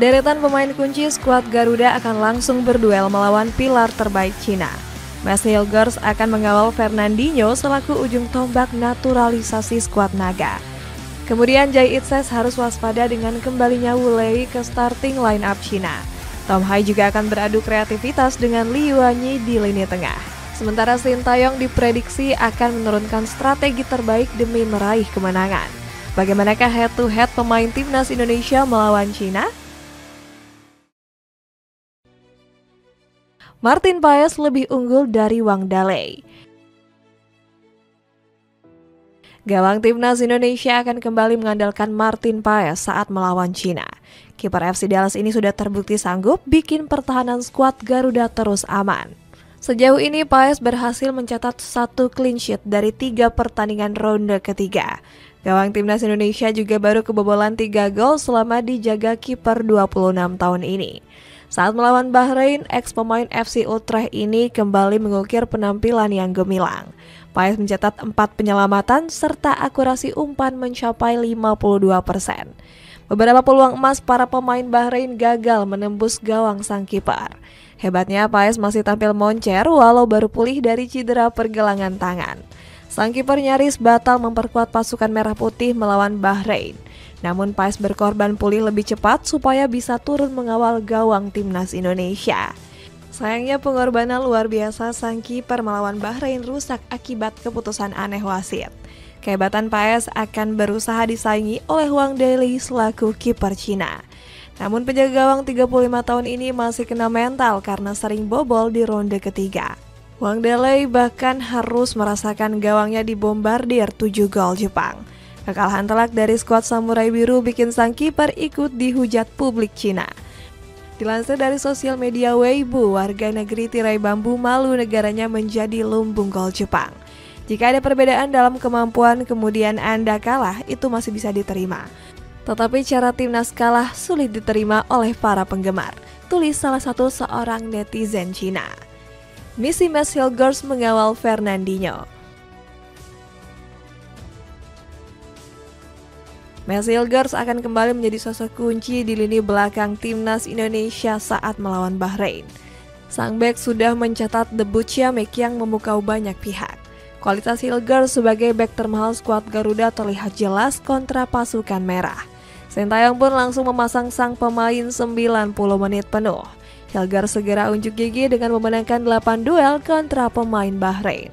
Deretan pemain kunci skuad Garuda akan langsung berduel melawan pilar terbaik Cina. Mads Hilgers akan mengawal Fernandinho selaku ujung tombak naturalisasi skuad naga. Kemudian Jay Itzes harus waspada dengan kembalinya Wu Lei ke starting line-up Cina. Tom Hai juga akan beradu kreativitas dengan Li Yuanyi di lini tengah. Sementara Sintayong diprediksi akan menurunkan strategi terbaik demi meraih kemenangan. Bagaimanakah head-to-head pemain timnas Indonesia melawan Cina? Martin Paes lebih unggul dari Wang Daley. Gawang timnas Indonesia akan kembali mengandalkan Martin Paes saat melawan Cina. Kiper FC Dallas ini sudah terbukti sanggup bikin pertahanan skuad Garuda terus aman. Sejauh ini Paes berhasil mencatat 1 clean sheet dari 3 pertandingan ronde ketiga. Gawang timnas Indonesia juga baru kebobolan 3 gol selama dijaga kiper 26 tahun ini. Saat melawan Bahrain, ex-pemain FC Utrecht ini kembali mengukir penampilan yang gemilang. Paes mencatat 4 penyelamatan serta akurasi umpan mencapai 52%. Beberapa peluang emas para pemain Bahrain gagal menembus gawang sang kiper. Hebatnya Paes masih tampil moncer walau baru pulih dari cedera pergelangan tangan. Sang kiper nyaris batal memperkuat pasukan merah putih melawan Bahrain. Namun Paes berkorban pulih lebih cepat supaya bisa turun mengawal gawang timnas Indonesia. Sayangnya pengorbanan luar biasa sang kiper melawan Bahrain rusak akibat keputusan aneh wasit. Kehebatan Paes akan berusaha disaingi oleh Wang Daley selaku kiper Cina. Namun penjaga gawang 35 tahun ini masih kena mental karena sering bobol di ronde ketiga. Wang Daley bahkan harus merasakan gawangnya dibombardir 7 gol Jepang. Kekalahan telak dari skuad Samurai Biru bikin sang kiper ikut dihujat publik Cina. Dilansir dari sosial media Weibo, warga negeri tirai bambu malu negaranya menjadi lumbung gol Jepang. Jika ada perbedaan dalam kemampuan kemudian Anda kalah, itu masih bisa diterima. Tetapi cara timnas kalah sulit diterima oleh para penggemar, tulis salah satu seorang netizen Cina. Misi Mads Hilgers mengawal Fernandinho. Mads Hilgers akan kembali menjadi sosok kunci di lini belakang timnas Indonesia saat melawan Bahrain. Sang bek sudah mencatat debut ciamik yang memukau banyak pihak. Kualitas Hilgers sebagai bek termahal skuad Garuda terlihat jelas kontra pasukan merah. Sintayong pun langsung memasang sang pemain 90 menit penuh. Hilgers segera unjuk gigi dengan memenangkan 8 duel kontra pemain Bahrain.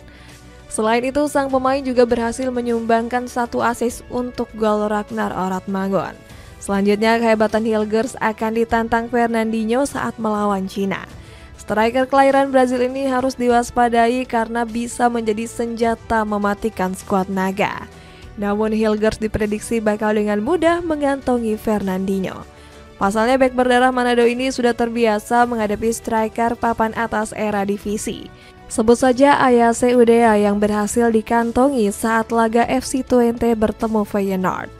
Selain itu, sang pemain juga berhasil menyumbangkan 1 assist untuk gol Ragnar Oratmangun. Selanjutnya, kehebatan Hilgers akan ditantang Fernandinho saat melawan Cina. Striker kelahiran Brazil ini harus diwaspadai karena bisa menjadi senjata mematikan skuad naga. Namun Hilgers diprediksi bakal dengan mudah mengantongi Fernandinho. Pasalnya bek berdarah Manado ini sudah terbiasa menghadapi striker papan atas era divisi. Sebut saja Ayase Udea yang berhasil dikantongi saat laga FC Twente bertemu Feyenoord.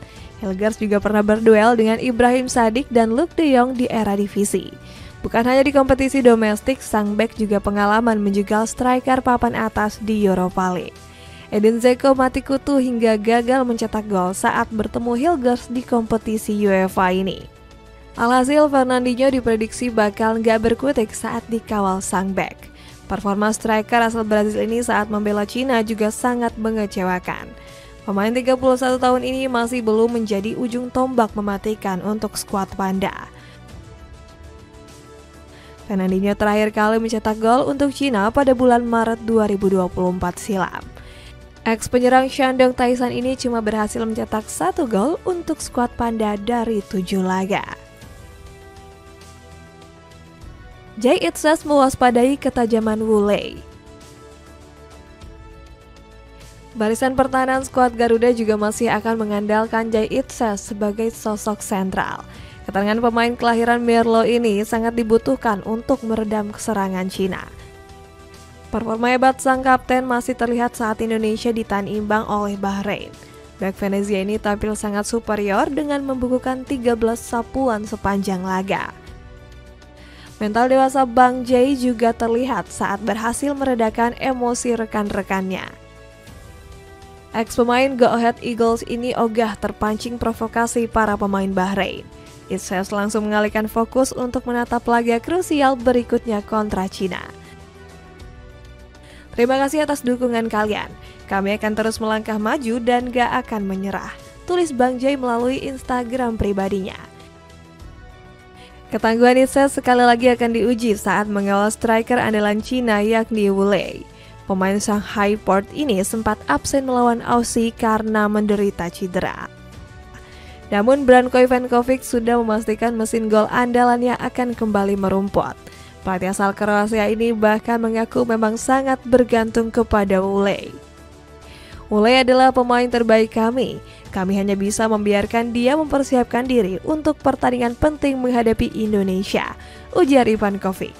Hilgers juga pernah berduel dengan Ibrahim Sadik dan Luuk de Jong di era divisi. Bukan hanya di kompetisi domestik, sang bek juga pengalaman menjegal striker papan atas di Europa League. Edin Dzeko mati kutu hingga gagal mencetak gol saat bertemu Hilgers di kompetisi UEFA ini. Alhasil Fernandinho diprediksi bakal nggak berkutik saat dikawal sang bek. Performa striker asal Brazil ini saat membela Cina juga sangat mengecewakan. Pemain 31 tahun ini masih belum menjadi ujung tombak mematikan untuk skuad Panda. Fernandinho terakhir kali mencetak gol untuk Cina pada bulan Maret 2024 silam. Ex-penyerang Shandong Taisan ini cuma berhasil mencetak 1 gol untuk skuad Panda dari 7 laga. Jay Itzes mewaspadai ketajaman Wu Lei. Barisan pertahanan skuad Garuda juga masih akan mengandalkan Jay Itzes sebagai sosok sentral. Keterangan pemain kelahiran Merlo ini sangat dibutuhkan untuk meredam serangan Cina. Performa hebat sang kapten masih terlihat saat Indonesia ditahan imbang oleh Bahrain. Bek Venezia ini tampil sangat superior dengan membukukan 13 sapuan sepanjang laga. Mental dewasa Bang Jay juga terlihat saat berhasil meredakan emosi rekan-rekannya. Ex-pemain Go Ahead Eagles ini ogah terpancing provokasi para pemain Bahrain. Itses langsung mengalihkan fokus untuk menatap laga krusial berikutnya kontra Cina. Terima kasih atas dukungan kalian. Kami akan terus melangkah maju dan gak akan menyerah, tulis Bang Jai melalui Instagram pribadinya. Ketangguhan Itses sekali lagi akan diuji saat mengawal striker andalan Cina yakni Wu Lei. Pemain Shanghai Port ini sempat absen melawan Aussie karena menderita cedera. Namun Branko Ivankovic sudah memastikan mesin gol andalannya akan kembali merumput. Pelatih asal Kroasia ini bahkan mengaku memang sangat bergantung kepada Wu Lei. Wu Lei adalah pemain terbaik kami. Kami hanya bisa membiarkan dia mempersiapkan diri untuk pertandingan penting menghadapi Indonesia, ujar Ivankovic.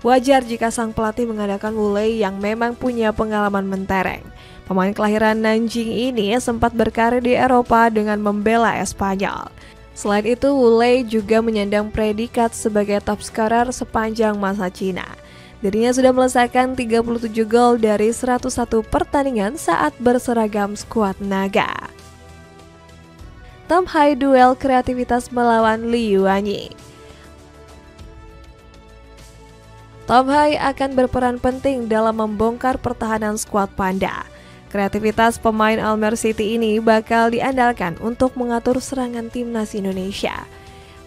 Wajar jika sang pelatih mengandalkan Wu Lei yang memang punya pengalaman mentereng. Pemain kelahiran Nanjing ini sempat berkarir di Eropa dengan membela Espanyol. Selain itu, Wu Lei juga menyandang predikat sebagai top scorer sepanjang masa Cina. Dirinya sudah melesakkan 37 gol dari 101 pertandingan saat berseragam skuad naga. Tom Hai duel kreativitas melawan Li Yuanyi. Tom Hai akan berperan penting dalam membongkar pertahanan skuad Panda. Kreativitas pemain Almer City ini bakal diandalkan untuk mengatur serangan timnas Indonesia.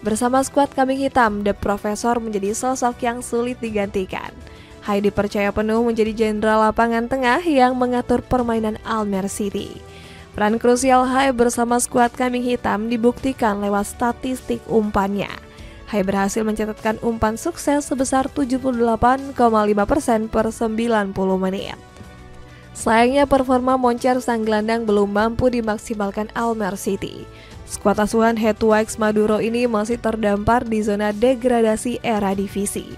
Bersama skuad Kambing Hitam, The Professor menjadi sosok yang sulit digantikan. Hai dipercaya penuh menjadi jenderal lapangan tengah yang mengatur permainan Almer City. Peran krusial Hai bersama skuad Kambing Hitam dibuktikan lewat statistik umpannya. Hai berhasil mencatatkan umpan sukses sebesar 78,5% per 90 menit. Sayangnya performa moncer sang gelandang belum mampu dimaksimalkan Almer City. Skuad asuhan Hetwax Maduro ini masih terdampar di zona degradasi era divisi.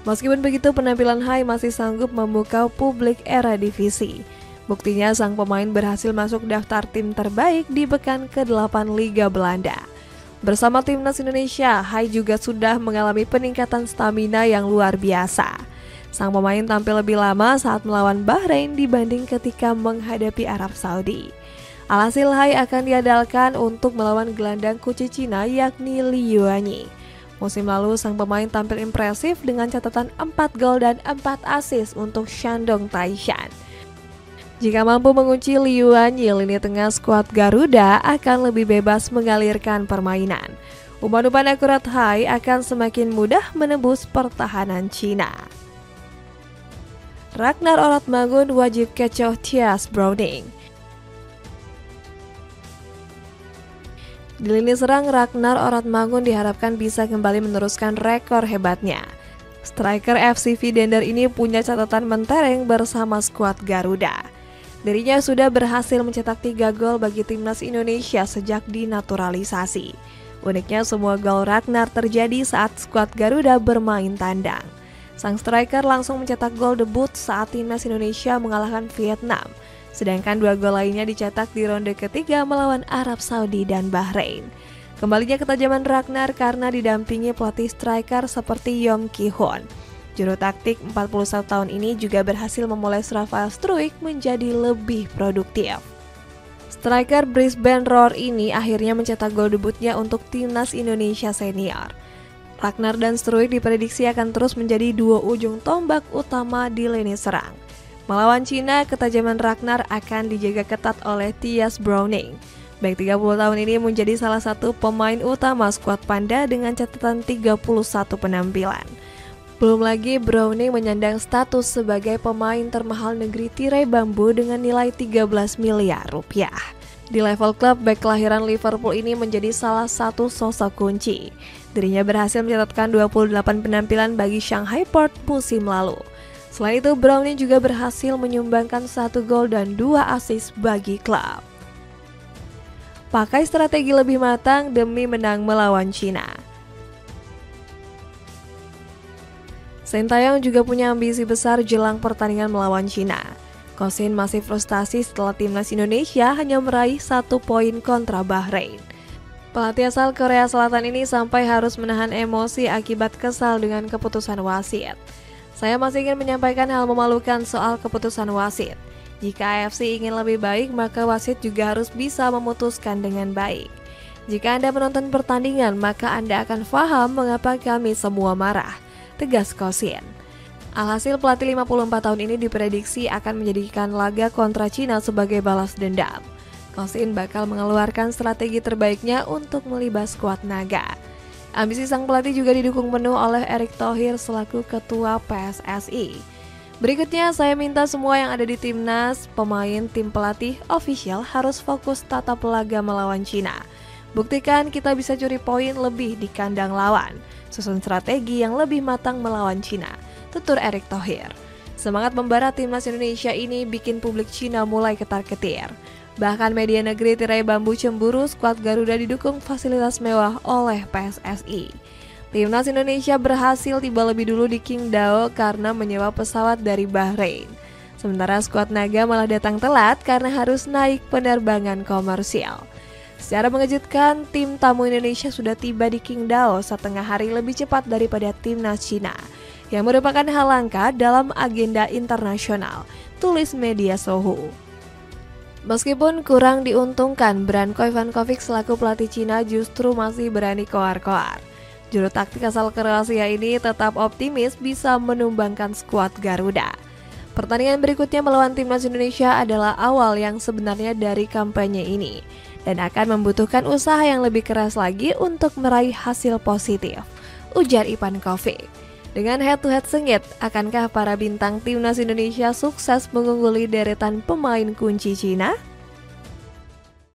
Meskipun begitu, penampilan Hai masih sanggup memukau publik era divisi. Buktinya sang pemain berhasil masuk daftar tim terbaik di pekan ke-8 Liga Belanda. Bersama timnas Indonesia, Hai juga sudah mengalami peningkatan stamina yang luar biasa. Sang pemain tampil lebih lama saat melawan Bahrain dibanding ketika menghadapi Arab Saudi. Alhasil Hai akan diandalkan untuk melawan gelandang kunci Cina yakni Li Yuanyi. Musim lalu sang pemain tampil impresif dengan catatan 4 gol dan 4 assist untuk Shandong Taishan. Jika mampu mengunci Li Yuanyi, lini tengah skuad Garuda akan lebih bebas mengalirkan permainan. Umpan-umpan akurat Hai akan semakin mudah menembus pertahanan Cina. Ragnar Oratmangun wajib kecoh Thias Browning. Di lini serang, Ragnar Oratmangun diharapkan bisa kembali meneruskan rekor hebatnya. Striker FC Vidender ini punya catatan mentereng bersama skuad Garuda. Dirinya sudah berhasil mencetak 3 gol bagi timnas Indonesia sejak dinaturalisasi. Uniknya semua gol Ragnar terjadi saat skuad Garuda bermain tandang. Sang striker langsung mencetak gol debut saat timnas Indonesia mengalahkan Vietnam. Sedangkan 2 gol lainnya dicetak di ronde ketiga melawan Arab Saudi dan Bahrain. Kembalinya ketajaman Ragnar karena didampingi pelatih striker seperti Yong Ki-hoon. Juru taktik 41 tahun ini juga berhasil memoles Rafael Struijk menjadi lebih produktif. Striker Brisbane Roar ini akhirnya mencetak gol debutnya untuk timnas Indonesia senior. Ragnar dan Struijk diprediksi akan terus menjadi duo ujung tombak utama di lini serang. Melawan Cina, ketajaman Ragnar akan dijaga ketat oleh Thias Browning. Back 30 tahun ini menjadi salah satu pemain utama skuad Panda dengan catatan 31 penampilan. Belum lagi Browning menyandang status sebagai pemain termahal negeri tirai bambu dengan nilai 13 miliar rupiah. Di level klub, bek kelahiran Liverpool ini menjadi salah satu sosok kunci. Dirinya berhasil mencatatkan 28 penampilan bagi Shanghai Port musim lalu. Selain itu, Browning juga berhasil menyumbangkan 1 gol dan 2 assist bagi klub. Pakai strategi lebih matang demi menang melawan Cina. Sintayong juga punya ambisi besar jelang pertandingan melawan Cina. Kosin masih frustasi setelah timnas Indonesia hanya meraih 1 poin kontra Bahrain. Pelatih asal Korea Selatan ini sampai harus menahan emosi akibat kesal dengan keputusan wasit. Saya masih ingin menyampaikan hal memalukan soal keputusan wasit. Jika AFC ingin lebih baik, maka wasit juga harus bisa memutuskan dengan baik. Jika Anda menonton pertandingan, maka Anda akan paham mengapa kami semua marah, tegas Kosin. Alhasil pelatih 54 tahun ini diprediksi akan menjadikan laga kontra Cina sebagai balas dendam. Kosin bakal mengeluarkan strategi terbaiknya untuk melibas skuad naga. Ambisi sang pelatih juga didukung penuh oleh Erick Thohir selaku ketua PSSI. Berikutnya saya minta semua yang ada di timnas, pemain, tim pelatih, official harus fokus tatap laga melawan Cina. Buktikan kita bisa curi poin lebih di kandang lawan. Susun strategi yang lebih matang melawan Cina, tutur Erick Thohir. Semangat membara timnas Indonesia ini bikin publik Cina mulai ketar-ketir. Bahkan media negeri tirai bambu cemburu skuad Garuda didukung fasilitas mewah oleh PSSI. Timnas Indonesia berhasil tiba lebih dulu di Qingdao karena menyewa pesawat dari Bahrain. Sementara skuad naga malah datang telat karena harus naik penerbangan komersial. Secara mengejutkan, tim tamu Indonesia sudah tiba di Qingdao setengah hari lebih cepat daripada timnas Cina, yang merupakan hal langka dalam agenda internasional, tulis media Sohu. Meskipun kurang diuntungkan, Branko Ivankovic selaku pelatih Cina justru masih berani koar-koar. Juru taktik asal Kroasia ini tetap optimis bisa menumbangkan skuad Garuda. Pertandingan berikutnya melawan timnas Indonesia adalah awal yang sebenarnya dari kampanye ini dan akan membutuhkan usaha yang lebih keras lagi untuk meraih hasil positif, ujar Ivankovic. Dengan head-to-head sengit, akankah para bintang timnas Indonesia sukses mengungguli deretan pemain kunci Cina?